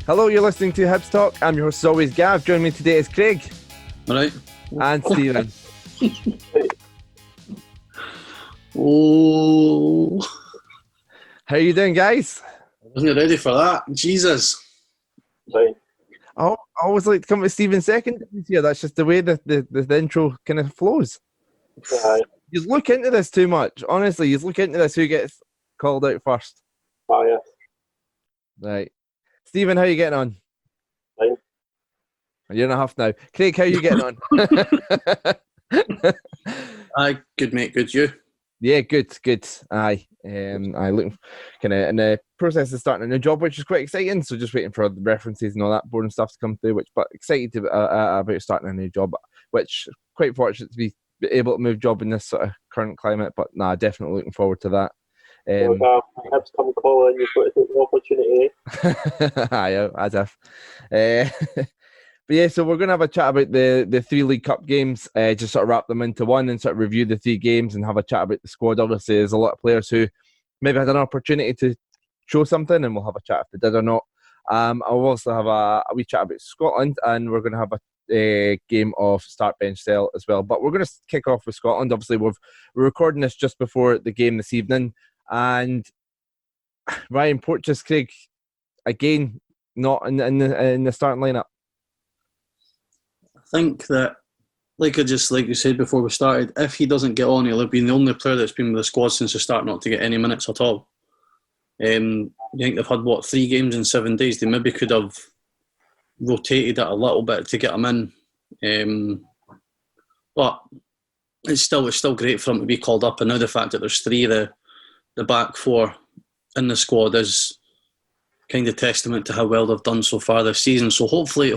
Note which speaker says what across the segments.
Speaker 1: Hello, you're listening to Hibs Talk. I'm your host, as always, Gav. Joining me today is Craig.
Speaker 2: All right.
Speaker 1: And Stephen.
Speaker 2: Oh,
Speaker 1: How are you doing, guys?
Speaker 2: I wasn't ready for that. Jesus.
Speaker 3: Right.
Speaker 1: I always like to come to Stephen second here. That's just the way the intro kind of flows.
Speaker 3: Aye.
Speaker 1: You look into this too much. Honestly, you look into this who gets called out first.
Speaker 3: Bias.
Speaker 1: Right. Stephen, how are you getting on?
Speaker 3: Fine.
Speaker 1: A year and a half now. Craig, how are you getting on?
Speaker 2: Aye, good mate, good you.
Speaker 1: Yeah, good. Aye. I looking kind of in the process of starting a new job, which is quite exciting. So just waiting for the references and all that boring stuff to come through. But excited about starting a new job, which quite fortunate to be able to move job in this sort of current climate. But definitely looking forward to that.
Speaker 3: Hibs come calling, you've got to take the opportunity.
Speaker 1: Aye, as if. But yeah, so we're going to have a chat about the three League Cup games, just sort of wrap them into one and sort of review the three games and have a chat about the squad. Obviously, there's a lot of players who maybe had an opportunity to show something, and we'll have a chat if they did or not. I'll also have a wee chat about Scotland, and we're going to have a game of start bench sell as well. But we're going to kick off with Scotland. Obviously, we're recording this just before the game this evening, and Ryan Porteous, Craig, again, not in the starting lineup.
Speaker 2: I think that, like you said before we started, if he doesn't get on, he'll have been the only player that's been with the squad since the start not to get any minutes at all. You think they've had, 3 games in 7 days? They maybe could have rotated it a little bit to get him in. But it's still great for him to be called up. And now the fact that there's 3 of the back 4 in the squad is kind of testament to how well they've done so far this season. So hopefully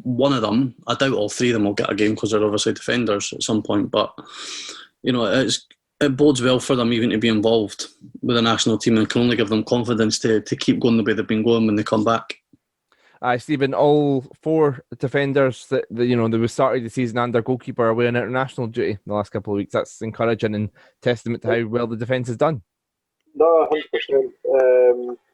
Speaker 2: one of them, I doubt all 3 of them will get a game because they're obviously defenders at some point, but it bodes well for them even to be involved with the national team and can only give them confidence to keep going the way they've been going when they come back.
Speaker 1: Stephen, all 4 defenders that they started the season and their goalkeeper are away on international duty in the last couple of weeks. That's encouraging and testament to how well the defence has done.
Speaker 3: No, 100%.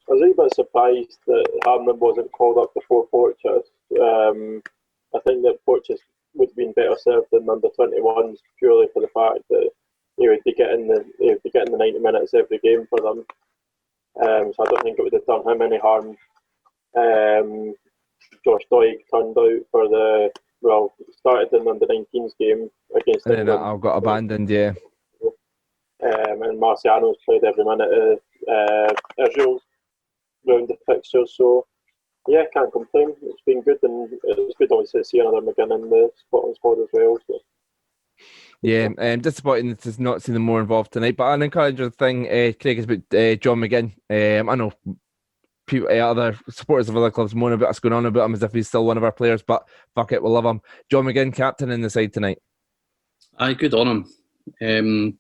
Speaker 3: I was a little bit surprised that Harman wasn't called up before Porteous. I think that Porteous would have been better served than under 21s purely for the fact that he would be getting the 90 minutes every game for them. So I don't think it would have done him any harm. Josh Doig turned out started in the under 19s game against
Speaker 1: and
Speaker 3: England.
Speaker 1: then I got abandoned, yeah.
Speaker 3: And Marciano's played every minute of Israel's round of fixtures, so yeah, can't complain. It's been good, and it's good obviously to see another McGinn in the Scotland squad as well. So.
Speaker 1: Yeah, disappointing to not see them more involved tonight, but an encouraging thing, Craig, is about John McGinn. I know people, other supporters of other clubs moan about us going on about him as if he's still one of our players, but fuck it, we'll love him. John McGinn, captain in the side tonight.
Speaker 2: Aye, good on him.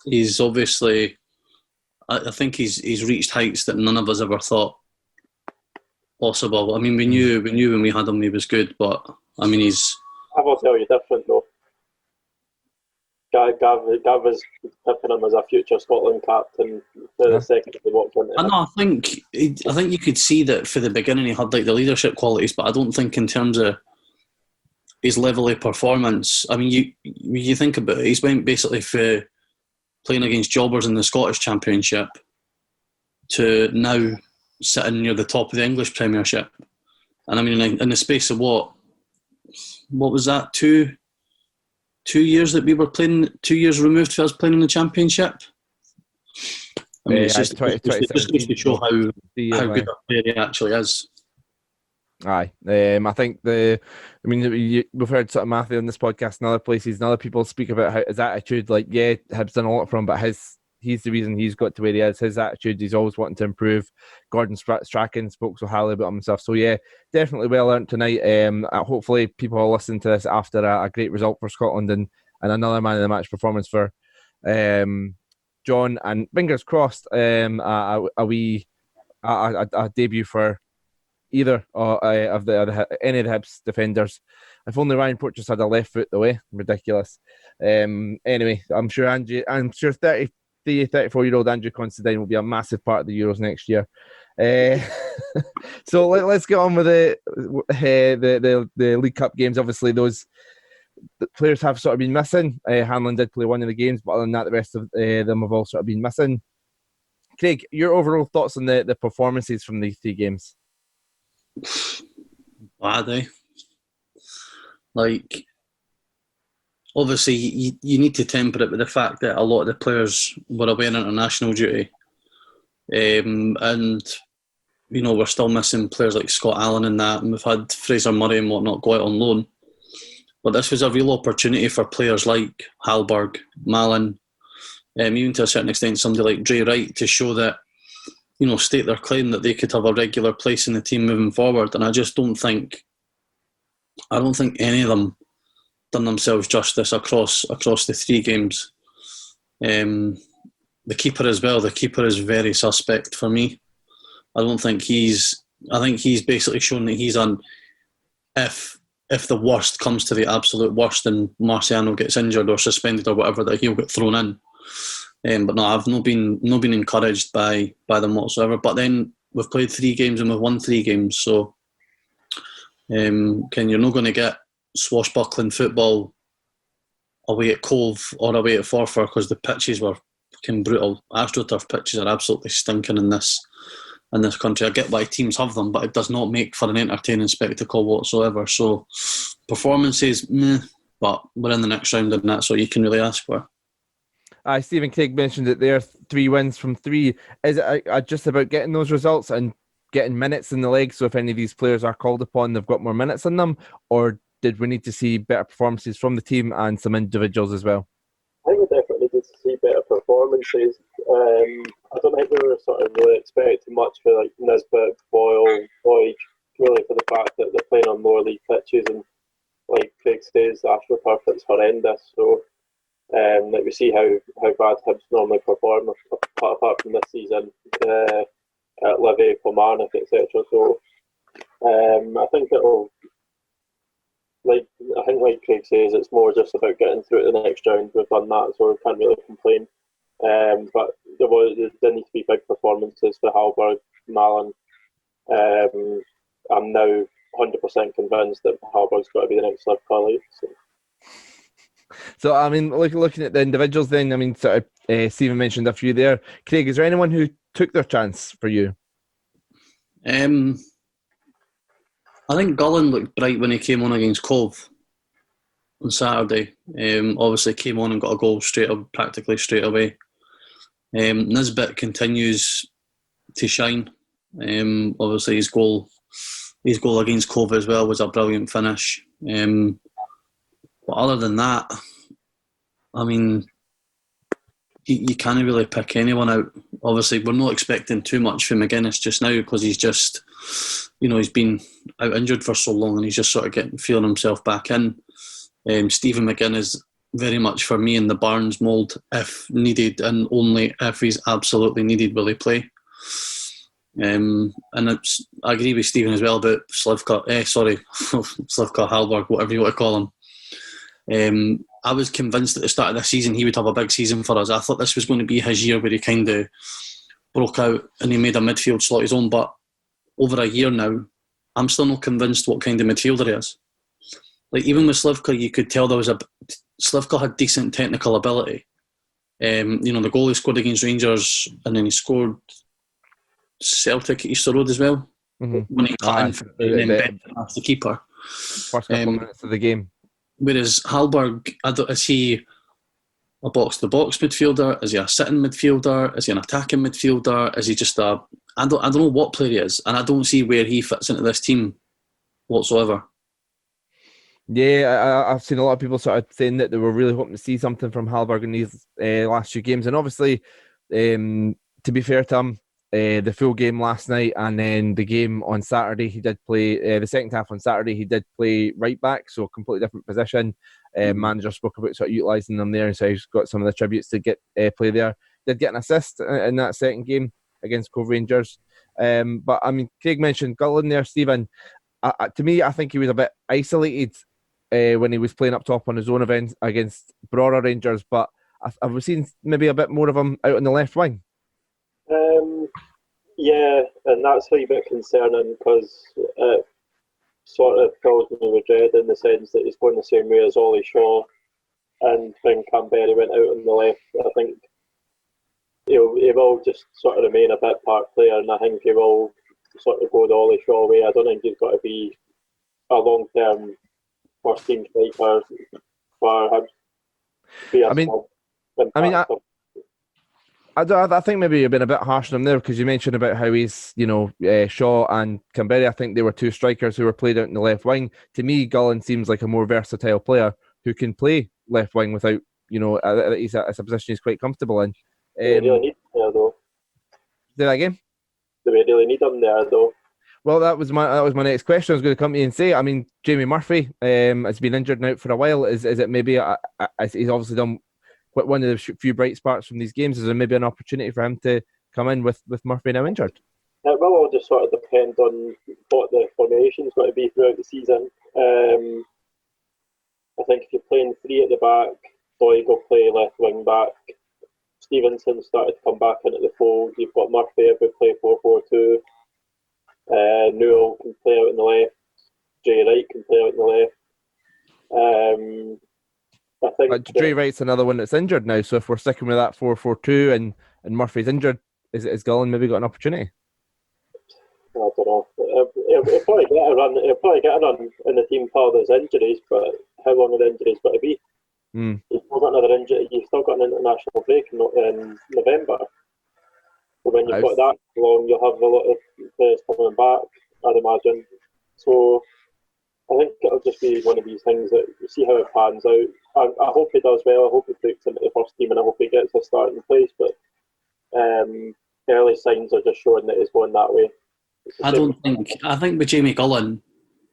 Speaker 2: He's obviously, I think he's reached heights that none of us ever thought possible. I mean, we knew when we had him he was good, but I mean
Speaker 3: I will tell you different though. Gav is tipping him as a future Scotland captain for the second he walked into.
Speaker 2: I think you could see that for the beginning he had the leadership qualities, but I don't think in terms of his level of performance. I mean, you think about it, he's went basically for playing against jobbers in the Scottish Championship to now sitting near the top of the English Premiership. And I mean, in the space of what was that, 2 years that we were playing, 2 years removed from us playing in the Championship? I mean, it's just goes to show how good a player he actually is.
Speaker 1: Aye, I think we've heard sort of Matthew on this podcast and other places and other people speak about how his attitude, Hibs done a lot for him, but he's the reason he's got to where he is. His attitude, he's always wanting to improve. Gordon Strachan spoke so highly about himself. So yeah, definitely well earned tonight. Hopefully people will listen to this after a great result for Scotland and another man of the match performance for John, and fingers crossed a debut for either of any of the Hibs defenders. If only Ryan Porteous had a left foot the way. Ridiculous. Anyway, I'm sure 34-year-old Andrew Considine will be a massive part of the Euros next year. So let's get on with the League Cup games. Obviously, those the players have sort of been missing. Hanlon did play one of the games, but other than that, the rest of them have all sort of been missing. Craig, your overall thoughts on the performances from these 3 games?
Speaker 2: Bad, eh? Like, obviously, you need to temper it with the fact that a lot of the players were away on international duty. And, you know, we're still missing players like Scott Allen and that, and we've had Fraser Murray and whatnot go out on loan. But this was a real opportunity for players like Hallberg, Mallon, even to a certain extent somebody like Dre Wright to show that, you know, state their claim that they could have a regular place in the team moving forward. And I just don't think any of them done themselves justice across the 3 games. The keeper as well. The keeper is very suspect for me. I think he's basically shown that he's on. If the worst comes to the absolute worst and Marciano gets injured or suspended or whatever, that he'll get thrown in. But no, I've not been encouraged by them whatsoever. But then we've played 3 games and we've won 3 games, so you're not going to get swashbuckling football away at Cove or away at Forfar because the pitches were fucking brutal. AstroTurf pitches are absolutely stinking in this country. I get why teams have them, but it does not make for an entertaining spectacle whatsoever. So performances, meh, but we're in the next round and that's what you can really ask for.
Speaker 1: Stephen, Craig mentioned that there are 3 wins from 3. Is it just about getting those results and getting minutes in the league? So if any of these players are called upon, they've got more minutes in them? Or did we need to see better performances from the team and some individuals as well?
Speaker 3: I think we definitely need to see better performances. I don't think we were sort of really expecting much for like Nisbet, Boyle, Boyd, really for the fact that they're playing on lower league pitches, and like Craig says, AstroTurf it's horrendous. So like we see how bad Hibs normally perform apart from this season at Livy, Kilmarnock, etc. So I think like Craig says, it's more just about getting through to the next round. We've done that, so we can't really complain. But there need to be big performances for Hallberg, Mallon. I'm now 100% convinced that Hallberg's got to be the next Liv Collie.
Speaker 1: So I mean, looking at the individuals, then I mean, sort of, Stephen mentioned a few there. Craig, is there anyone who took their chance for you?
Speaker 2: I think Gullen looked bright when he came on against Cove on Saturday. Obviously came on and got a goal practically straight away. Nisbet continues to shine. Obviously his goal against Cove as well was a brilliant finish. But other than that, I mean, you can't really pick anyone out. Obviously, we're not expecting too much from McGuinness just now because he's just, he's been out injured for so long and he's just sort of feeling himself back in. Stephen McGuinness, very much for me in the Barnes mould, if needed and only if he's absolutely needed will he play. And I agree with Stephen as well about Slivka Hallberg, whatever you want to call him. I was convinced at the start of this season he would have a big season for us. I thought this was going to be his year where he kind of broke out and he made a midfield slot his own, but over a year now I'm still not convinced what kind of midfielder he is. Like even with Slivka, you could tell Slivka had decent technical ability. The goal he scored against Rangers and then he scored Celtic at Easter Road as well, when he cut in and then past the keeper.
Speaker 1: First couple of minutes of the game.
Speaker 2: Whereas Hallberg, is he a box-to-box midfielder? Is he a sitting midfielder? Is he an attacking midfielder? Is he just I don't know what player he is, and I don't see where he fits into this team whatsoever.
Speaker 1: Yeah, I've seen a lot of people sort of saying that they were really hoping to see something from Hallberg in these last few games, and obviously, to be fair to him, the full game last night and then the game on Saturday, he did play the second half on Saturday. He did play right back, so a completely different position. Manager spoke about sort of utilising them there, and so he's got some of the tributes to get play there. Did get an assist in that second game against Cove Rangers. But I mean, Craig mentioned Gullen there, Stephen. To me, I think he was a bit isolated when he was playing up top on his own events against Brora Rangers. But I've seen maybe a bit more of him out on the left wing.
Speaker 3: Yeah, and that's a wee bit concerning because it sort of fills me with dread in the sense that he's going the same way as Ollie Shaw, and when Canberra went out on the left, I think he will just sort of remain a bit part player, and I think he will sort of go the Ollie Shaw way. I don't think he's got to be a long-term first team striker for him.
Speaker 1: I mean, I think maybe you've been a bit harsh on him there because you mentioned about how he's, Shaw and Canberra. I think they were two strikers who were played out in the left wing. To me, Gullen seems like a more versatile player who can play left wing without, it's a position he's quite comfortable in.
Speaker 3: Do we really need him there, though?
Speaker 1: Say that again?
Speaker 3: Do we really need him there, though?
Speaker 1: Well, that was my next question. I was going to come to you and say, I mean, Jamie Murphy has been injured now for a while. Is it maybe he's obviously done one of the few bright sparks from these games? Is there maybe an opportunity for him to come in with Murphy now injured?
Speaker 3: It will all just sort of depend on what the formation's going to be throughout the season. I think if you're playing three at the back, Doig will play left wing back. Stevenson started to come back into the fold. You've got Murphy if we play 4-4-2. Newell can play out in the left. Jay Wright can play out in the left. I think
Speaker 1: Jay Wright's another one that's injured now. So if we're sticking with that 4-4-2 and Murphy's injured, is Gullen maybe got an opportunity?
Speaker 3: I don't know. He'll probably get a run. He'll probably get a run in the team while there's injuries, but how long are the injuries got to be? You've still got another injury. You've still got an international break in November. So when you've got that long, you'll have a lot of players coming back, I'd imagine. So I think it'll just be one of these things that you see how it pans out. I hope he does well. I hope he breaks into the first team, and I hope he gets a start in place. But early signs are just showing that he's going that way.
Speaker 2: I think with Jamie Gullen,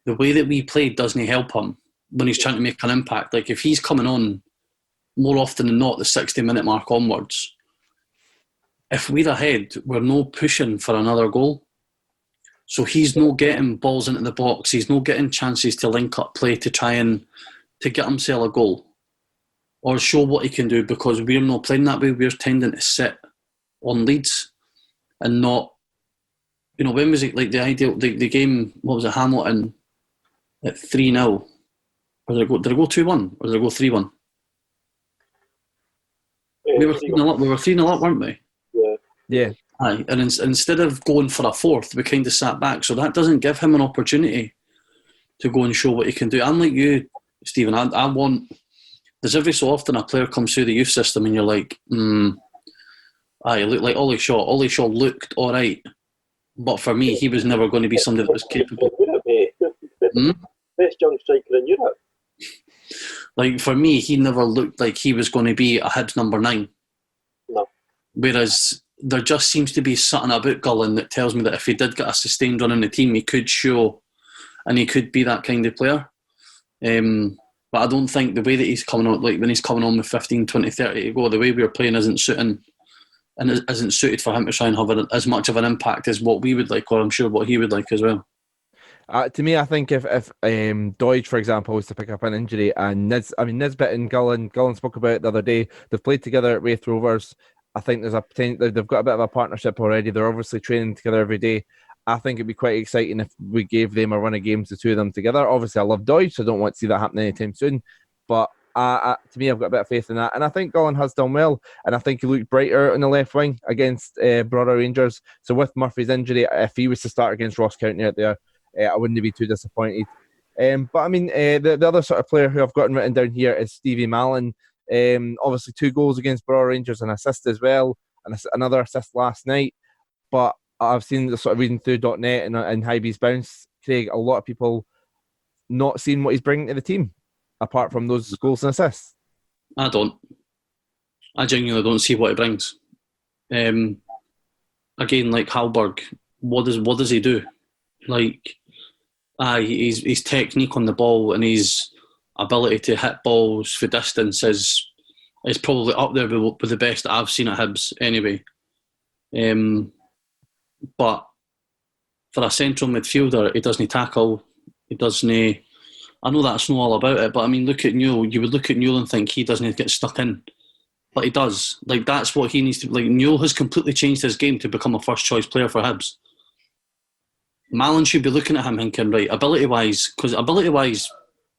Speaker 2: the way that we played doesn't help him when he's trying to make an impact. Like if he's coming on more often than not the 60-minute mark onwards, if we're ahead, we're no pushing for another goal. So he's no getting balls into the box. He's no getting chances to link up play to try and to get himself a goal or show what he can do, because we're not playing that way. We're tending to sit on leads and not, when was it like the ideal, the game, what was it, Hamilton at 3-0? Or did it go 2-1? Or did it go 3-1? We were 3-0 up, weren't we?
Speaker 1: Yeah.
Speaker 2: Aye, and instead of going for a fourth, we kind of sat back. So that doesn't give him an opportunity to go and show what he can do. I'm like you, Stephen. I want. There's every so often a player comes through the youth system, and you're like, aye, look like Ollie Shaw. Ollie Shaw looked all right, but for me, he was never going to be somebody that was capable.
Speaker 3: Best young striker in Europe.
Speaker 2: Like for me, he never looked like he was going to be a Hibs number 9.
Speaker 3: No.
Speaker 2: Whereas there just seems to be something about Gullen that tells me that if he did get a sustained run in the team, he could show and he could be that kind of player. But I don't think the way that he's coming on, like when he's coming on with 15, 20, 30 to go, the way we're playing isn't suiting and isn't suited for him to try and have as much of an impact as what we would like, or I'm sure what he would like as well.
Speaker 1: To me, I think if Doig, for example, was to pick up an injury, and Nisbet and Gullen spoke about it the other day, they've played together at Wraith Rovers. I think there's a potential, they've got a bit of a partnership already. They're obviously training together every day. I think it'd be quite exciting if we gave them a run of games, the two of them together. Obviously, I love Doig, so I don't want to see that happen anytime soon. But to me, I've got a bit of faith in that. And I think Gullen has done well. And I think he looked brighter on the left wing against Brora Rangers. So with Murphy's injury, if he was to start against Ross County out there, I wouldn't be too disappointed. But I mean, the other sort of player who I've gotten written down here is Stevie Mallon. Obviously 2 goals against Brora Rangers, an assist as well, and another assist last night. But I've seen the sort of reading through .net and Hybe's Bounce, Craig, a lot of people not seeing what he's bringing to the team, apart from those goals and assists.
Speaker 2: I genuinely don't see what he brings. Again, like Hallberg, what does he do? Like, his technique on the ball and his ability to hit balls for distance is probably up there with the best that I've seen at Hibs anyway. But for a central midfielder, he doesn't tackle, he doesn't. I know that's not all about it, but I mean, look at Newell. You would look at Newell and think he doesn't get stuck in but he does. Like, that's what he needs to. Like, Newell has completely changed his game to become a first choice player for Hibs. Mallon should be looking at him thinking, right, ability wise,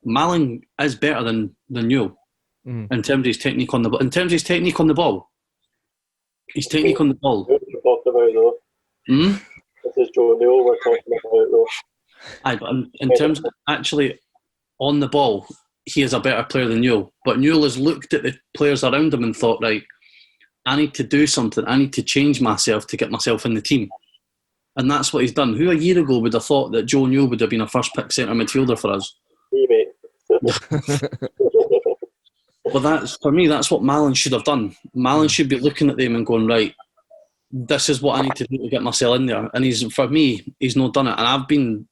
Speaker 2: Mallon is better than Newell in terms of his technique on the ball. In terms of his technique on the ball, his technique on the ball.
Speaker 3: Who are you talking about, though? This is Joe Newell we're talking about, though.
Speaker 2: But in terms of actually on the ball, he is a better player than Newell. But Newell has looked at the players around him and thought, right, I need to do something. I need to change myself to get myself in the team. And that's what he's done. Who a year ago would have thought that Joe Newell would have been a first pick centre midfielder for us?
Speaker 3: Me, mate.
Speaker 2: Well, for me, that's what Mallon should have done. Mallon should be looking at them and going, right, this is what I need to do to get myself in there. And for me, he's not done it. And I've been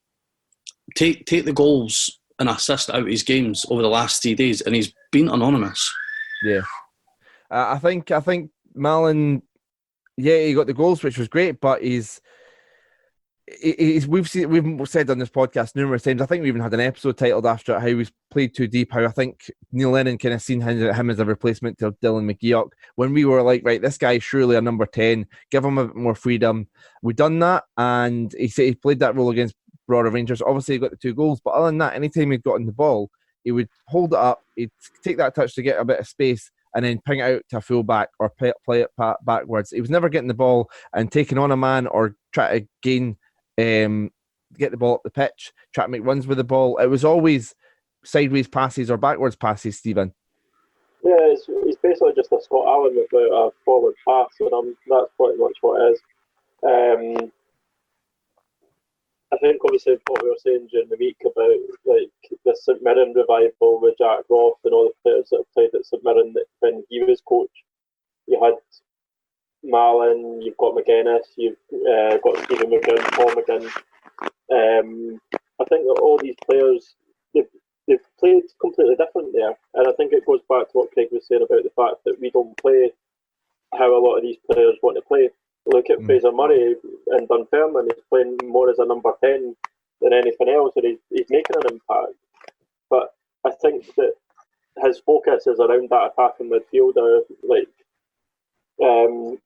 Speaker 2: take the goals and assist out of his games over the last 3 days, and he's been anonymous.
Speaker 1: Yeah, I think Mallon. Yeah, he got the goals, which was great, but we've said on this podcast numerous times. I think we even had an episode titled after it, how he's played too deep. How I think Neil Lennon kind of seen him as a replacement to Dylan McGeoch. When we were like, right, this guy is surely a number 10. Give him a bit more freedom. We done that, and he played that role against Brora Rangers. Obviously, he got the 2 goals, but other than that, anytime he'd gotten the ball, he would hold it up. He'd take that touch to get a bit of space, and then ping it out to a full back or play it backwards. He was never getting the ball and taking on a man or try to gain. Get the ball up the pitch, try to make runs with the ball. It was always sideways passes or backwards passes, Stephen.
Speaker 3: Yeah, he's basically just a Scott Allen without a forward pass, and that's pretty much what it is. I think obviously what we were saying during the week about like the St Mirren revival with Jack Ross and all the players that have played at St Mirren when he was coach. You had Mallon, you've got McGuinness, you've got Stephen McGinn, Paul McGinn. I think that all these players, they've played completely different there, and I think it goes back to what Craig was saying about the fact that we don't play how a lot of these players want to play. Look at Fraser Murray in Dunfermline, he's playing more as a number 10 than anything else, and he's making an impact. But I think that his focus is around that attacking midfielder,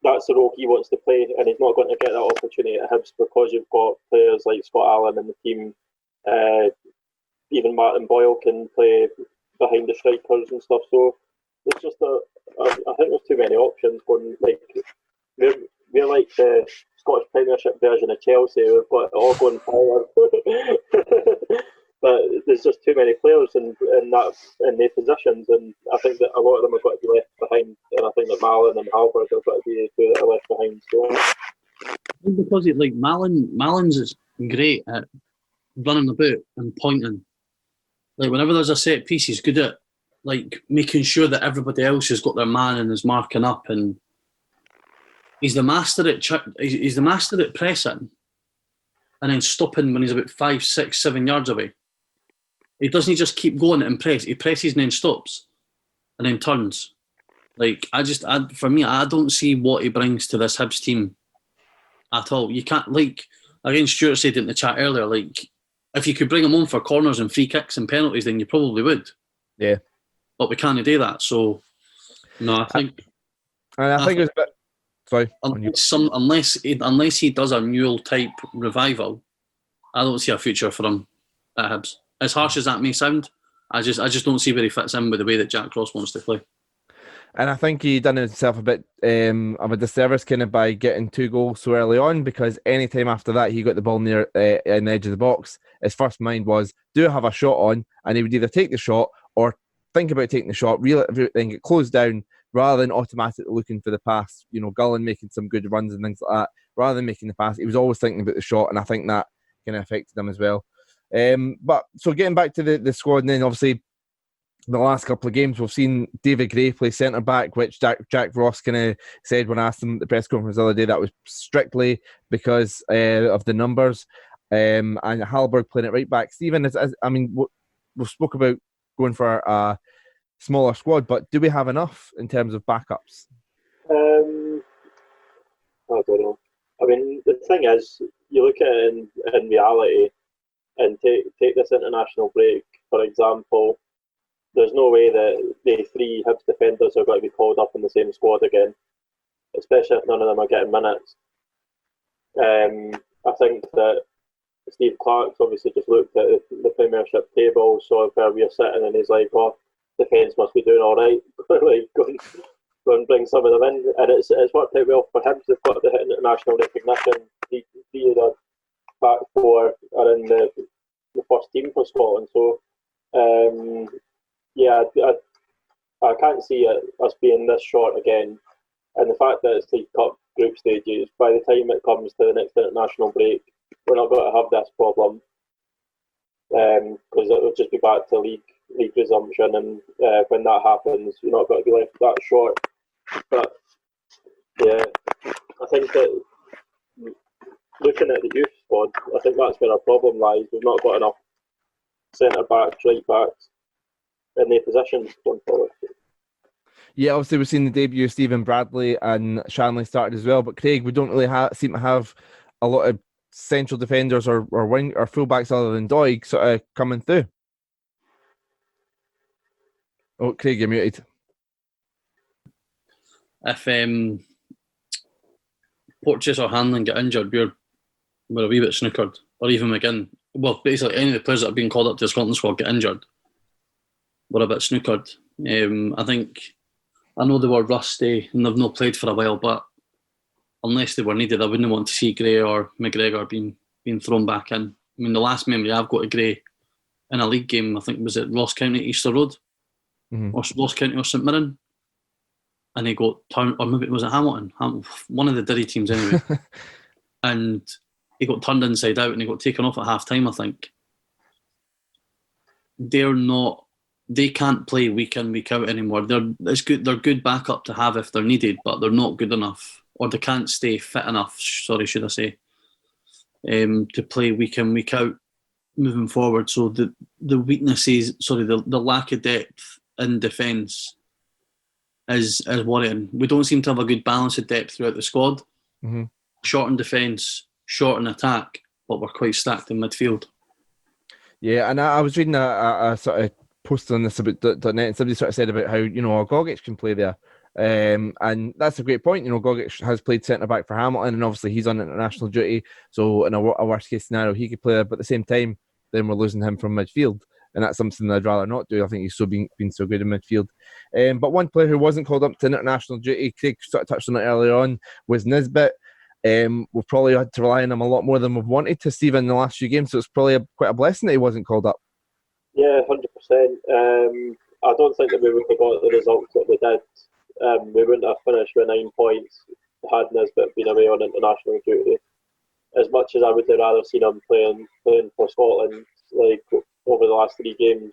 Speaker 3: that's the role he wants to play, and he's not going to get that opportunity at Hibs because you've got players like Scott Allen in the team. Even Martin Boyle can play behind the strikers and stuff. So there's just I think there's too many options going. Like we're like the Scottish Premiership version of Chelsea. We've got it all going forward. But there's just too many players in their positions, and I think that a lot of them have got to be left behind. And I think that Mallon and Halberg have got to be the two that are left behind. So
Speaker 2: because Mallon's is great at running about and pointing. Like whenever there's a set piece, he's good at like making sure that everybody else has got their man and is marking up, and he's the master at pressing and then stopping when he's about 5, 6, 7 yards away. He doesn't just keep going and press. He presses and then stops and then turns. Like for me, I don't see what he brings to this Hibs team at all. You can't, like again, Stuart said in the chat earlier, like if you could bring him on for corners and free kicks and penalties, then you probably would.
Speaker 1: Yeah,
Speaker 2: but we can't do that. So no, I think.
Speaker 1: And I think it was a bit. Sorry,
Speaker 2: unless he does a Newell type revival, I don't see a future for him at Hibs. As harsh as that may sound, I just don't see where he fits in with the way that Jack Ross wants to play.
Speaker 1: And I think he done himself a bit of a disservice kind of by getting 2 goals so early on, because any time after that he got the ball near in the edge of the box, his first mind was, do I have a shot on? And he would either take the shot or think about taking the shot, reel it, then get closed down, rather than automatically looking for the pass. You know, Gullen making some good runs and things like that. Rather than making the pass, he was always thinking about the shot, and I think that kind of affected him as well. But so getting back to the squad, and then obviously the last couple of games we've seen David Gray play centre back, which Jack Ross kind of said when I asked him at the press conference the other day that was strictly because of the numbers, and Halberg playing at right back. Stephen, I mean, we spoke about going for a smaller squad, but do we have enough in terms of backups?
Speaker 3: I don't know. I mean, the thing is, you look at it in reality, and take this international break, for example. there's no way that the three Hibs defenders are going to be called up in the same squad again, especially if none of them are getting minutes. I think that Steve Clarke's obviously just looked at the Premiership table, saw where we're sitting, and he's like, "Oh, defence must be doing all right." Like, go and bring some of them in, and it's worked out well for him. They've got the international recognition. Three of the back four are in the first team for Scotland. So, yeah, I can't see us being this short again. And the fact that it's League Cup group stages, by the time it comes to the next international break, we're not going to have this problem, because it will just be back to league resumption, and when that happens, you're not going to be left that short. But yeah, I think that looking at the youth squad, I think that's where our problem lies. We've not got enough centre backs, right backs in their positions going forward.
Speaker 1: Yeah, obviously we've seen the debut of Stephen Bradley and Shanley started as well, but Craig, we don't really seem to have a lot of central defenders or wing or fullbacks other than Doig sort of coming through. Oh, Craig, you're muted.
Speaker 2: If Porteous or Hanlon get injured, we're a wee bit snookered. Or even McGinn. Well, basically any of the players that have been called up to the Scotland squad get injured, we're a bit snookered. I know they were rusty and they've not played for a while, but unless they were needed, I wouldn't want to see Gray or McGregor being thrown back in. I mean, the last memory I've got of Gray in a league game, I think, was at Ross County, Easter Road, or Ross County or St Mirren, and he got turned, or maybe it was at Hamilton, one of the Derry teams anyway, and he got turned inside out and he got taken off at half time, I think. They can't play week in, week out anymore. They're good backup to have if they're needed, but they're not good enough, or they can't stay fit enough, should I say, to play week in, week out moving forward. So the weaknesses, the lack of depth in defence is worrying. We don't seem to have a good balance of depth throughout the squad. Mm-hmm. Short in defence, short in attack, but we're quite stacked in midfield. Yeah,
Speaker 1: and I was reading a sort of post on this about .net, and somebody sort of said about how, Gogic can play there. And that's a great point. Gogic has played centre back for Hamilton, and obviously he's on international duty. So in a worst case scenario, he could play there. But at the same time, then we're losing him from midfield, and that's something that I'd rather not do. I think he's been so good in midfield. But one player who wasn't called up to international duty, Craig sort of touched on it earlier on, was Nisbet. We've probably had to rely on him a lot more than we've wanted to, Steve, in the last few games. So it's probably quite a blessing that he wasn't called up.
Speaker 3: Yeah, 100%. I don't think that we would have got the results that we did. We wouldn't have finished with 9 points had Nisbet been away on international duty. As much as I would have rather seen him playing for Scotland, like over the last 3 games,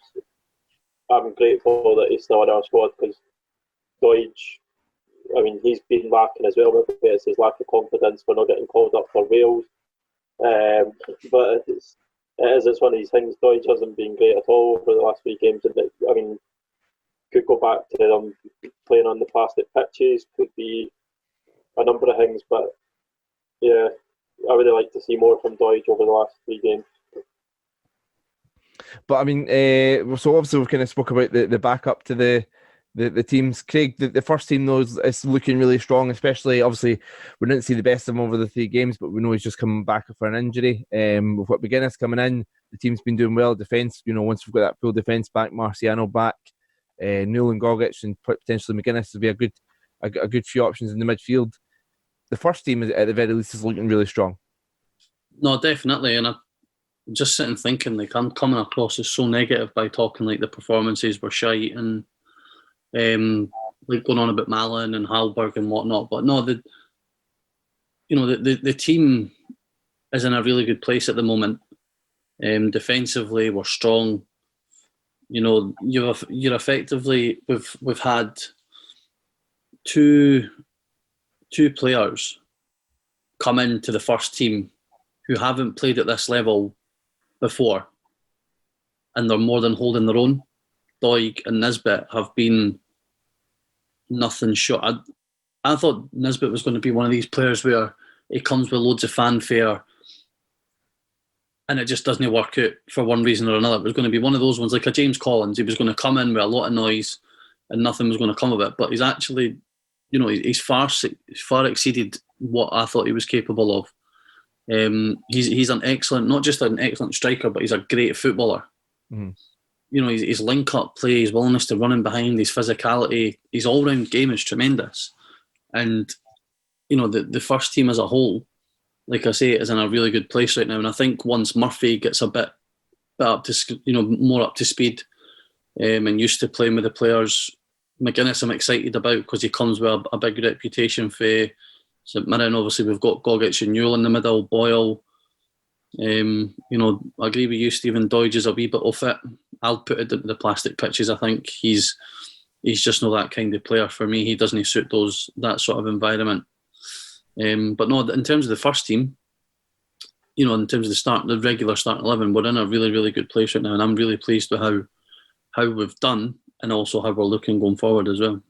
Speaker 3: I'm grateful that he's still in our squad, because Doig, I mean, he's been lacking as well. Maybe it's his lack of confidence for not getting called up for Wales. But it's one of these things. Doig hasn't been great at all over the last 3 games. And could go back to them playing on the plastic pitches, could be a number of things. But yeah, I would have liked to see more from Doig over the last 3 games.
Speaker 1: But I mean, so obviously we've kind of spoke about the backup to the teams. Craig, the first team though is looking really strong, especially obviously we didn't see the best of him over the 3 games, but we know he's just coming back for an injury. With what McGuinness coming in, the team's been doing well. Defence, once we've got that full defence back, Marciano back, Newell and Gogic, and potentially McGuinness will be a good few options in the midfield. The first team, at the very least, is looking really strong.
Speaker 2: No, definitely, and I'm just sitting thinking, like, I'm coming across as so negative by talking like the performances were shite and like going on about Malin and Halberg and whatnot. But no, the team is in a really good place at the moment. Defensively, we're strong. You're effectively we've had two players come into the first team who haven't played at this level before, and they're more than holding their own. Doig and Nisbet have been nothing short. I thought Nisbet was going to be one of these players where he comes with loads of fanfare and it just doesn't work out for one reason or another. It was going to be one of those ones like a James Collins. He was going to come in with a lot of noise and nothing was going to come of it. But he's actually, he's far exceeded what I thought he was capable of. He's not just an excellent striker, but he's a great footballer.
Speaker 1: Mm.
Speaker 2: His link-up play, his willingness to run in behind, his physicality, his all-round game is tremendous. And, the first team as a whole, like I say, is in a really good place right now. And I think once Murphy gets a bit up to, more up to speed and used to playing with the players, McGuinness I'm excited about because he comes with a big reputation for St Mirren. Obviously, we've got Gogic and Newell in the middle, Boyle. I agree with you, Stephen. Doidge is a wee bit off it. I'll put it at the plastic pitches. I think he's just not that kind of player for me. He doesn't suit that sort of environment. But no, in terms of the first team, in terms of the regular starting 11, we're in a really, really good place right now, and I'm really pleased with how we've done and also how we're looking going forward as well.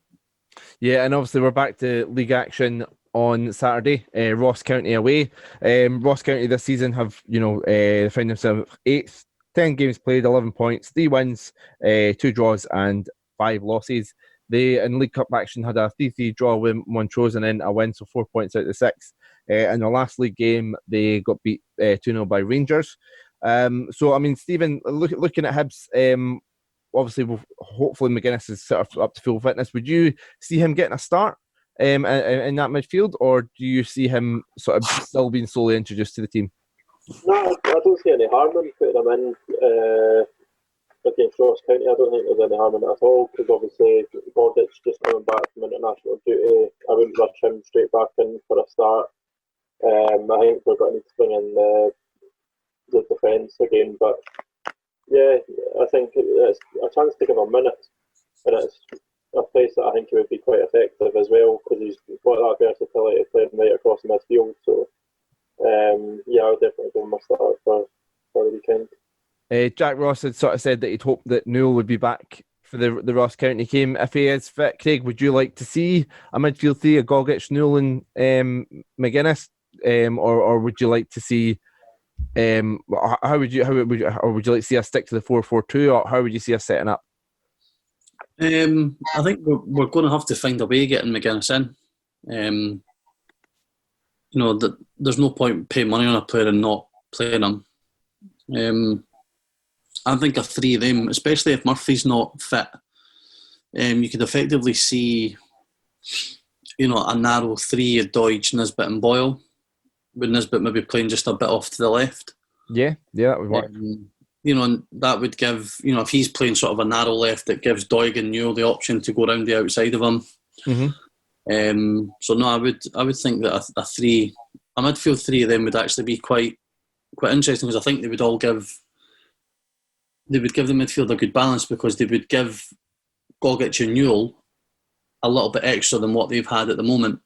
Speaker 1: Yeah, and obviously we're back to league action on Saturday. Ross County away. Ross County this season have found themselves 8th, 10 games played, 11 points, 3 wins, 2 draws and 5 losses. They in League Cup action had a 3-3 draw with Montrose and then a win, so 4 points out of 6. In the last league game, they got beat 2-0 by Rangers. So I mean, Stephen, looking at Hibs, obviously, hopefully McGuinness is sort of up to full fitness. Would you see him getting a start in that midfield, or do you see him sort of still being slowly introduced to the team?
Speaker 3: No, I don't see any harm in putting him in against Ross County. I don't think there's any harm in it at all, because obviously Gogic just coming back from international duty. I wouldn't rush him straight back in for a start. I think we're going to need to bring in the defence again, but yeah, I think it's a chance to give him minutes, and it's a place that I think he would be quite effective as well, because he's got that versatility playing right across the midfield. So yeah, I would definitely give him a start for the weekend.
Speaker 1: Jack Ross had sort of said that he'd hoped that Newell would be back for the Ross County game if he is fit. Craig, would you like to see a midfield three, a Gogic, Newell and McGuinness, or would you like to see how would you like to see us stick to the 4-4-2, or how would you see us setting up?
Speaker 2: I think we're going to have to find a way getting McGuinness in. There's no point paying money on a player and not playing him. I think a three of them, especially if Murphy's not fit, you could effectively see, a narrow three of Doidge, Nisbet and Boyle, with Nisbet maybe playing just a bit off to the left.
Speaker 1: Yeah, that would work.
Speaker 2: And that would give, if he's playing sort of a narrow left, it gives Doig and Newell the option to go around the outside of him.
Speaker 1: Mm-hmm.
Speaker 2: So no, I would think that a midfield three of them would actually be quite interesting, because I think they would give the midfield a good balance, because they would give Gogic and Newell a little bit extra than what they've had at the moment,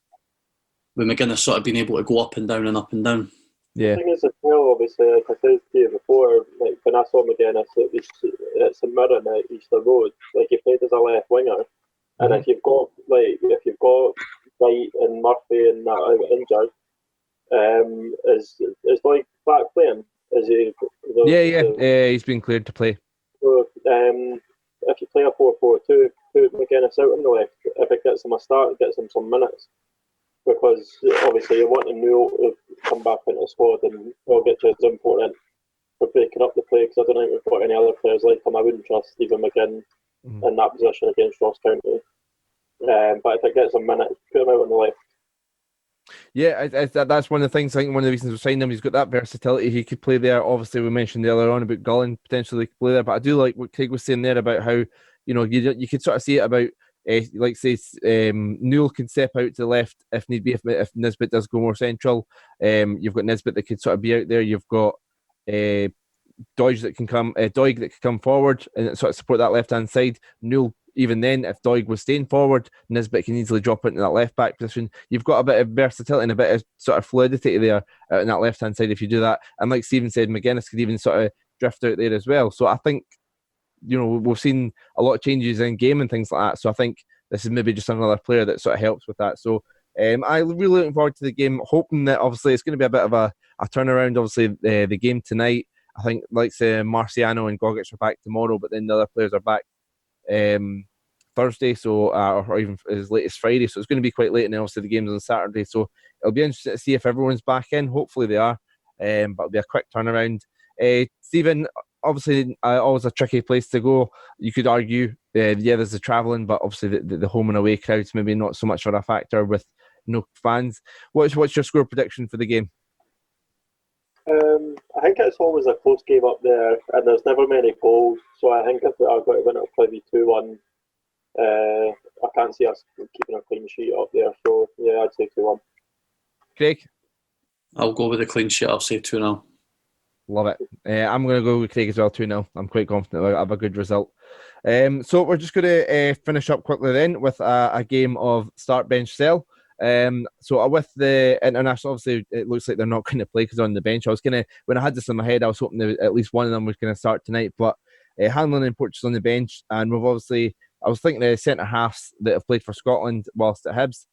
Speaker 2: with McGuinness sort of being able to go up and down and up and down.
Speaker 1: Yeah.
Speaker 3: The thing is as well, obviously, like I said to you before, like when I saw McGuinness at St Mirren at Easter Road, like he played as a left winger, and if you've got Wright and Murphy and that out injured, is like back playing? Is he?
Speaker 1: Yeah, he's been cleared to play.
Speaker 3: So if you play a 4-4-2, put McGuinness out on the left. If it gets him a start, it gets him some minutes, because obviously you want Newell to come back into the squad, and Gogic is important for breaking up the play, because I don't think we've got any other players like him. I wouldn't trust Stephen McGinn in that position against Ross County. But if it gets him minutes, put him out on the left.
Speaker 1: Yeah, that's one of the things. I think one of the reasons we signed him, he's got that versatility. He could play there. Obviously, we mentioned earlier on about Gullen potentially could play there, but I do like what Craig was saying there about how you could sort of see it about like say Newell can step out to the left if need be, if Nisbet does go more central. You've got Nisbet that could sort of be out there. You've got Doig that can come forward and sort of support that left hand side. Newell, even then, if Doig was staying forward, Nisbet can easily drop into that left back position. You've got a bit of versatility and a bit of sort of fluidity there in that left hand side if you do that. And like Stephen said, McGuinness could even sort of drift out there as well. So I think we've seen a lot of changes in game and things like that. So I think this is maybe just another player that sort of helps with that. So I'm really looking forward to the game, hoping that obviously it's going to be a bit of a turnaround. Obviously, the game tonight I think like say Marciano and Gogic are back tomorrow, but then the other players are back Thursday, so or even as late as Friday. So it's going to be quite late, and then obviously the game's on Saturday. So it'll be interesting to see if everyone's back in. Hopefully they are, but it'll be a quick turnaround. Stephen, obviously always a tricky place to go. You could argue, there's the travelling, but obviously the home and away crowds maybe not so much of a factor with no fans. What's your score prediction for the game?
Speaker 3: I think it's always a close game up there, and there's never many goals. So I think if we are going to win, it'll probably be 2-1. I can't see us keeping a clean sheet up there. So yeah, I'd say 2-1.
Speaker 1: Craig?
Speaker 2: I'll go with a clean sheet. I'll say 2-0.
Speaker 1: Love it. I'm going to go with Craig as well, 2-0. I'm quite confident I'll have a good result. So we're just going to finish up quickly then with a game of start, bench, sell. So with the international, obviously it looks like they're not going to play because they're on the bench. When I had this in my head, I was hoping that at least one of them was going to start tonight, but Hanlon and Porteous on the bench, and I was thinking the centre halves that have played for Scotland whilst at Hibs.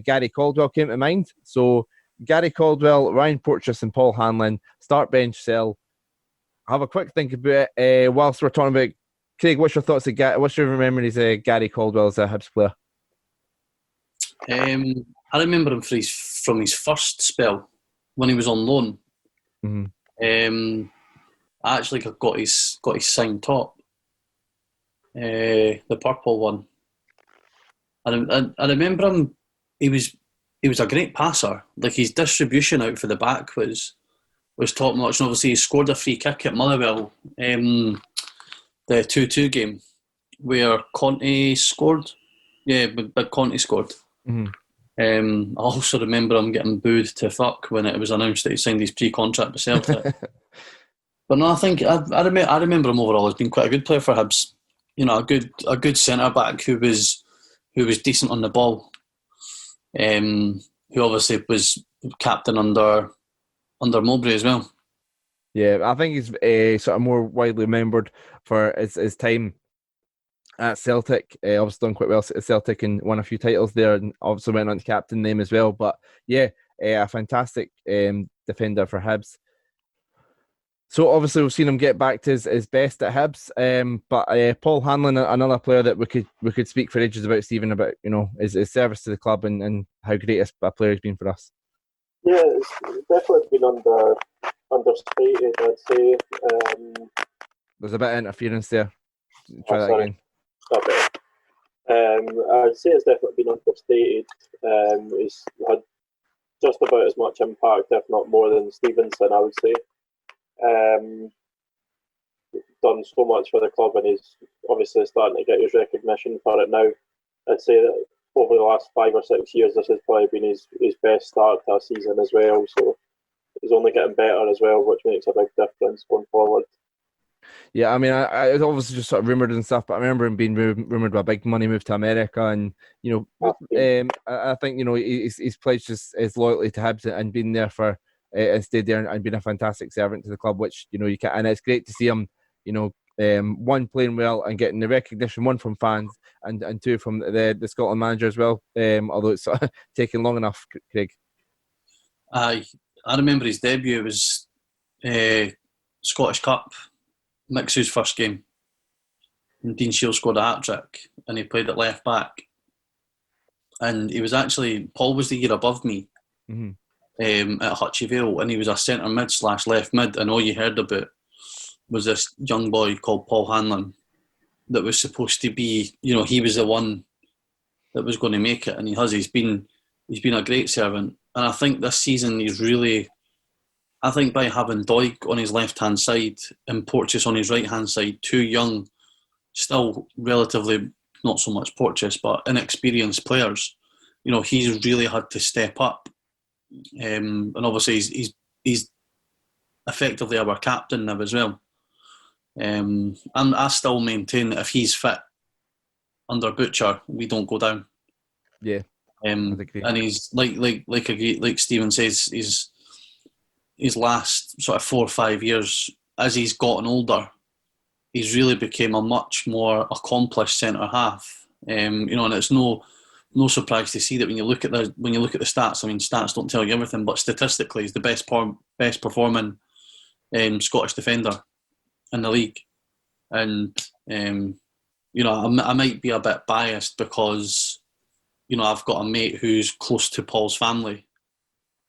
Speaker 1: Gary Caldwell came to mind. So Gary Caldwell, Ryan Porteous and Paul Hanlon, start, bench, sell. Have a quick think about it whilst we're talking about. Craig, what's your thoughts what's your memories of Gary Caldwell as a Hibs player?
Speaker 2: I remember him from his first spell when he was on loan.
Speaker 1: Mm-hmm.
Speaker 2: I actually got his signed top, the purple one. I remember him. He was a great passer. Like his distribution out for the back was top notch. And obviously he scored a free kick at Motherwell, the 2-2 game where Conte scored. Yeah, but Conte scored.
Speaker 1: Mm-hmm.
Speaker 2: I also remember him getting booed to fuck when it was announced that he signed his pre-contract with Celtic. But no, I think I remember him overall as being quite a good player for Hibs. You know, a good centre back who was decent on the ball. Who obviously was captain under Mowbray as well.
Speaker 1: Yeah, I think he's sort of more widely remembered for his time at Celtic. Obviously done quite well at Celtic and won a few titles there, and obviously went on to captain them as well. But yeah, a fantastic defender for Hibs. So obviously we've seen him get back to his best at Hibs. But Paul Hanlon, another player that we could speak for ages about, Stephen, about his service to the club and how great a player he's been for us.
Speaker 3: Yeah, it's definitely been understated, I'd say.
Speaker 1: There's a bit of interference there. Try that again.
Speaker 3: Stop it. I'd say it's definitely been understated. He's had just about as much impact, if not more, than Stevenson, I would say. Done so much for the club, and he's obviously starting to get his recognition for it now. I'd say that over the last 5 or 6 years, this has probably been his best start to a season as well. So he's only getting better as well, which makes a big difference going forward. Yeah,
Speaker 1: I mean, I was obviously just sort of rumoured and stuff, but I remember him being rumoured with a big money move to America, and I think he's pledged his loyalty to Hibs and been there for and stayed there and been a fantastic servant to the club, which you can, and it's great to see him, one playing well and getting the recognition, one from fans and two from the Scotland manager as well. Although it's sort of taking long enough, Craig.
Speaker 2: I remember his debut was Scottish Cup. Mixu's first game, and Dean Shields scored a hat-trick, and he played at left back, and he was actually, Paul was the year above me.
Speaker 1: Mm-hmm.
Speaker 2: At Hutchie Vale, and he was a centre mid / left mid, and all you heard about was this young boy called Paul Hanlon that was supposed to be, he was the one that was going to make it, and he's been a great servant. And I think this season I think by having Doig on his left-hand side and Porteous on his right-hand side, two young, still relatively, not so much Porteous, but inexperienced players, he's really had to step up. And obviously he's effectively our captain now as well. And I still maintain that if he's fit under Butcher, we don't go down.
Speaker 1: Yeah.
Speaker 2: And he's like Stephen says, his last sort of 4 or 5 years, as he's gotten older, he's really become a much more accomplished centre half. And it's no surprise to see that when you look at the stats. I mean, stats don't tell you everything, but statistically, he's the best performing Scottish defender in the league. And, I might be a bit biased because, I've got a mate who's close to Paul's family.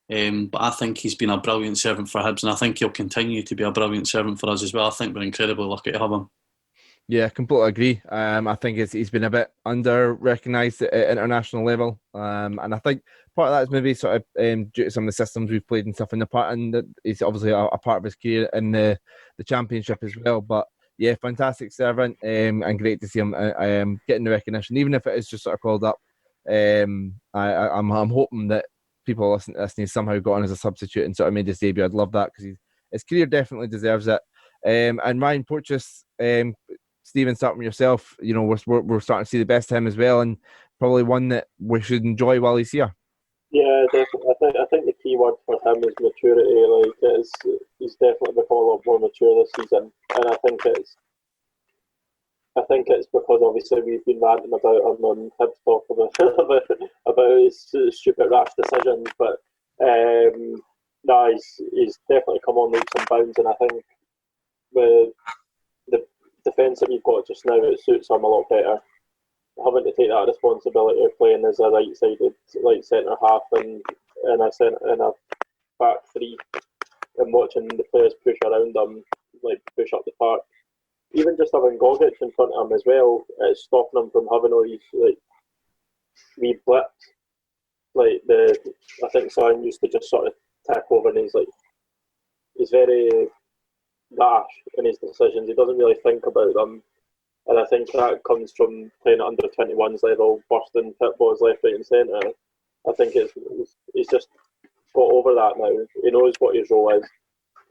Speaker 2: But I think he's been a brilliant servant for Hibs, and I think he'll continue to be a brilliant servant for us as well. I think we're incredibly lucky to have him.
Speaker 1: Yeah, completely agree. I think he's been a bit under-recognised at international level. And I think part of that is maybe sort of due to some of the systems we've played and stuff in the part, and that he's obviously a part of his career in the Championship as well. But yeah, fantastic servant, and great to see him getting the recognition, even if it is just sort of called up. I'm hoping that people listening to this, and he's somehow got on as a substitute and sort of made his debut. I'd love that because his career definitely deserves it. And Ryan Porteous, Stephen, starting with yourself, we're starting to see the best of him as well, and probably one that we should enjoy while he's here.
Speaker 3: Yeah, definitely. I think the key word for him is maturity. Like, he's definitely become a lot more mature this season, and I think it's because obviously we've been ranting about him on Hibs Talk about his stupid rash decisions, but he's definitely come on leaps and bounds, and I think with the defence that we've got just now, it suits him a lot better. Having to take that responsibility of playing as a right-sided centre half and a back three, and watching the players push around him, push up the park. Even just having Gogic in front of him as well, it's stopping him from having all these wee blips. I think Son used to just sort of tack over, and he's very rash in his decisions. He doesn't really think about them. And I think that comes from playing at under 21s level, bursting pit balls left, right, and centre. I think he's just got over that now. He knows what his role is,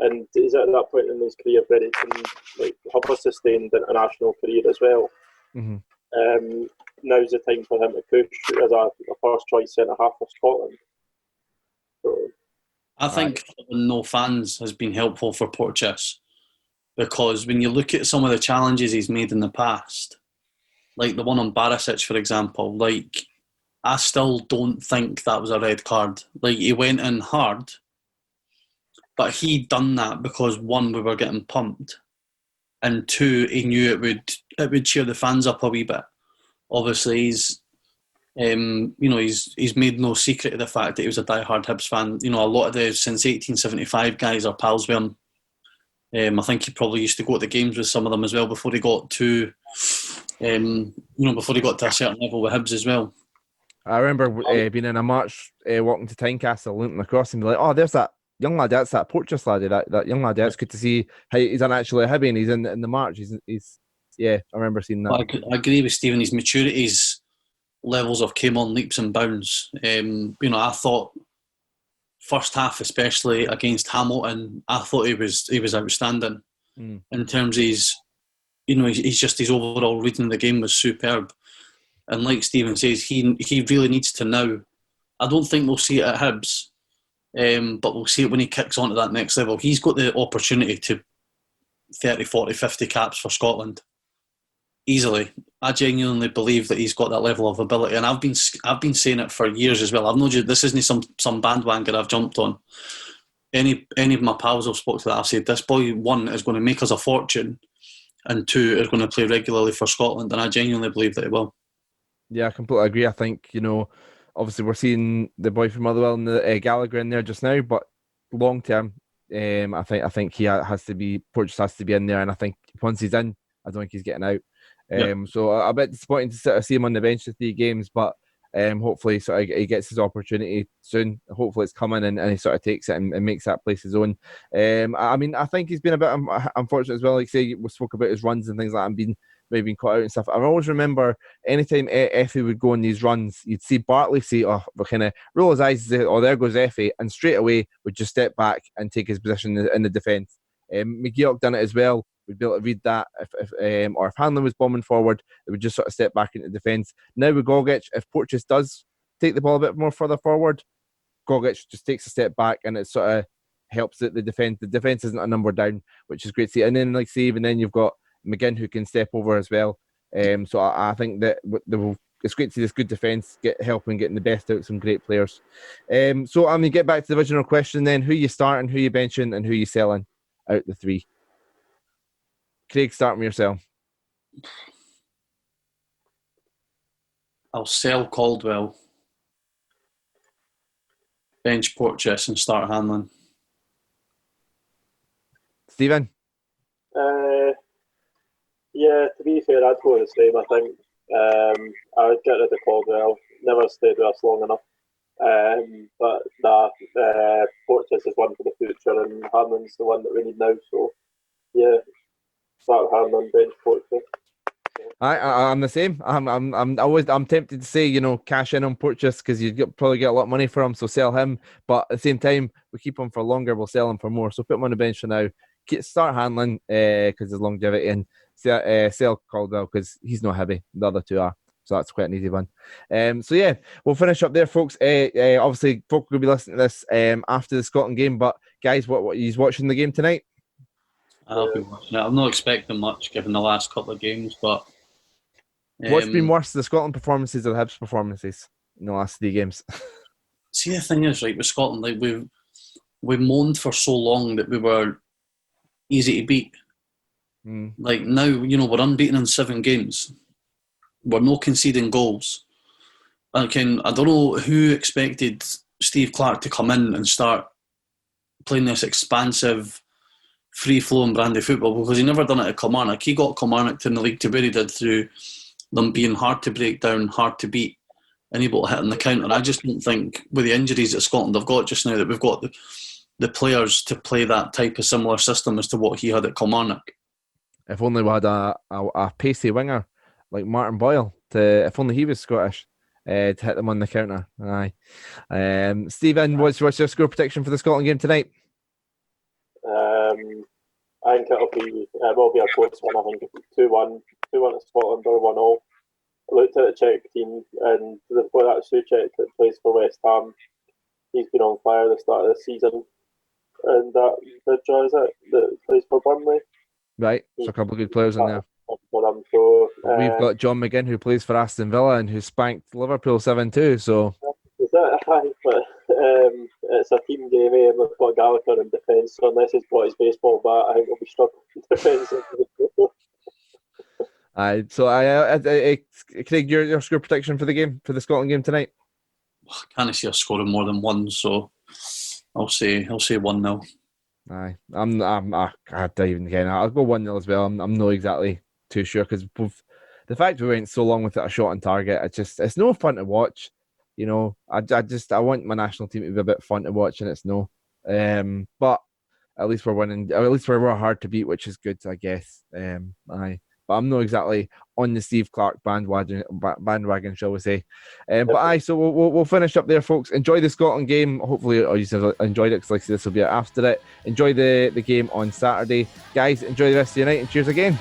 Speaker 3: and he's at that point in his career where he can have a sustained international career as well.
Speaker 1: Mm-hmm.
Speaker 3: Now's the time for him to push as a first choice centre half for Scotland. So,
Speaker 2: I think no fans has been helpful for Porteous. Because when you look at some of the challenges he's made in the past, like the one on Barisic, for example, I still don't think that was a red card. He went in hard, but he done that because, one, we were getting pumped, and two, he knew it would cheer the fans up a wee bit. Obviously, he's made no secret of the fact that he was a die-hard Hibs fan. A lot of the since 1875 guys are pals with him. I think he probably used to go to the games with some of them as well before he got to, a certain level with Hibs as well.
Speaker 1: I remember being in a march, walking to Tynecastle, looking across and be like, "Oh, there's that young lad. That's that Porteous lad. That young lad. It's good to see how he's actually a Hibby, and he's in the march. He's I remember seeing that.
Speaker 2: I agree with Stephen. His maturity's levels have came on leaps and bounds. I thought first half, especially against Hamilton, I thought he was outstanding in terms of his overall reading of the game was superb. And like Stephen says, he really needs to now. I don't think we'll see it at Hibs, but we'll see it when he kicks on to that next level. He's got the opportunity to 30, 40, 50 caps for Scotland easily. I genuinely believe that he's got that level of ability, and I've been saying it for years as well. I've known this isn't some bandwagon I've jumped on. Any of my pals have spoke to that. I've said this boy, one, is going to make us a fortune, and two, is going to play regularly for Scotland, and I genuinely believe that he will.
Speaker 1: Yeah, I completely agree. I think obviously we're seeing the boy from Motherwell and the Gallagher in there just now, but long term, I think Porteous has to be in there, and I think once he's in, I don't think he's getting out. So a bit disappointing to sort of see him on the bench for 3 games, but hopefully sort of he gets his opportunity soon. Hopefully it's coming and he sort of takes it and makes that place his own. I think he's been a bit unfortunate as well. Like say we spoke about his runs and things like that and being caught out and stuff. I always remember anytime Effie would go on these runs, you'd see Bartley say, "Oh," kind of roll his eyes, say, "Oh, there goes Effie," and straight away would just step back and take his position in the defence. McGeoch done it as well. We'd be able to read that if Hanlon was bombing forward, they would just sort of step back into defence. Now with Gogic, if Porteous does take the ball a bit more further forward, Gogic just takes a step back and it sort of helps the defence. The defence isn't a number down, which is great to see. And then even then you've got McGinn who can step over as well. So I think that it's great to see this good defence helping getting the best out of some great players. So get back to the original question then: who you starting, who you benching, and who you selling? out the three. Craig, start with yourself.
Speaker 2: I'll sell Caldwell, bench Porteous, and start Hanlon.
Speaker 1: Stephen?
Speaker 3: Yeah, to be fair, I'd go the same. I think I would get rid of Caldwell. Never stayed with us long enough. But Porteous is one for the future, and Hanlon's the one that we need now. So, yeah, start Hanlon, bench Porteous.
Speaker 1: I'm the same. I'm tempted to say, cash in on Porteous because probably get a lot of money for him, so sell him. But at the same time, we keep him for longer, we'll sell him for more. So put him on the bench for now. Start Hanlon because there's longevity, and sell Caldwell because he's not heavy. The other two are. So that's quite an easy one. So yeah, we'll finish up there, folks. Obviously, folk will be listening to this after the Scotland game. But guys, what are you watching the game tonight?
Speaker 2: I'll be watching it. I'm not expecting much given the last couple of games, but
Speaker 1: what's been worse, the Scotland performances or the Hibs performances in the last 3 games?
Speaker 2: See, the thing is, right, with Scotland, like we moaned for so long that we were easy to beat. Like now, we're unbeaten in 7 games. We're not conceding goals. I don't know who expected Steve Clarke to come in and start playing this expansive, free-flowing brand of football, because he never done it at Kilmarnock. He got Kilmarnock to the league to where he did through them being hard to break down, hard to beat, and able to hit on the counter. I just don't think, with the injuries that Scotland have got just now, that we've got the players to play that type of similar system as to what he had at Kilmarnock. If
Speaker 1: only we had a pacey winger like Martin Boyle, if only he was Scottish, to hit them on the counter. Aye. Stephen, what's your score prediction for the Scotland game tonight?
Speaker 3: I think will be a close one. I think 2-1 to Scotland or 1-0. I looked at the Czech team, and they've got that Souček that plays for West Ham. He's been on fire at the start of the season. And that Vidra, is it, that plays for Burnley?
Speaker 1: Right, so a couple of good players in there.
Speaker 3: So,
Speaker 1: we've got John McGinn, who plays for Aston Villa and who spanked Liverpool 7-2. So
Speaker 3: is that high? But it's a team game, and we've got Gallagher in defence. So unless he's got his baseball bat, I think we'll be struggling in defence.
Speaker 1: Craig, your score prediction for the Scotland game tonight?
Speaker 2: I can't see us scoring more than 1, so I'll say 1-0.
Speaker 1: Aye, I don't even care. I'll go 1-0 as well. I'm not exactly too sure because the fact we went so long without a shot on target, it's no fun to watch. I want my national team to be a bit fun to watch, and it's no. But at least we're winning. At least we're hard to beat, which is good, I guess. Aye. But I'm not exactly on the Steve Clarke bandwagon, shall we say. So we'll finish up there, folks. Enjoy the Scotland game. Hopefully you enjoyed it, because like I said, this will be after it. Enjoy the game on Saturday. Guys, enjoy the rest of your night, and cheers again.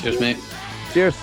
Speaker 2: Cheers, mate.
Speaker 1: Cheers.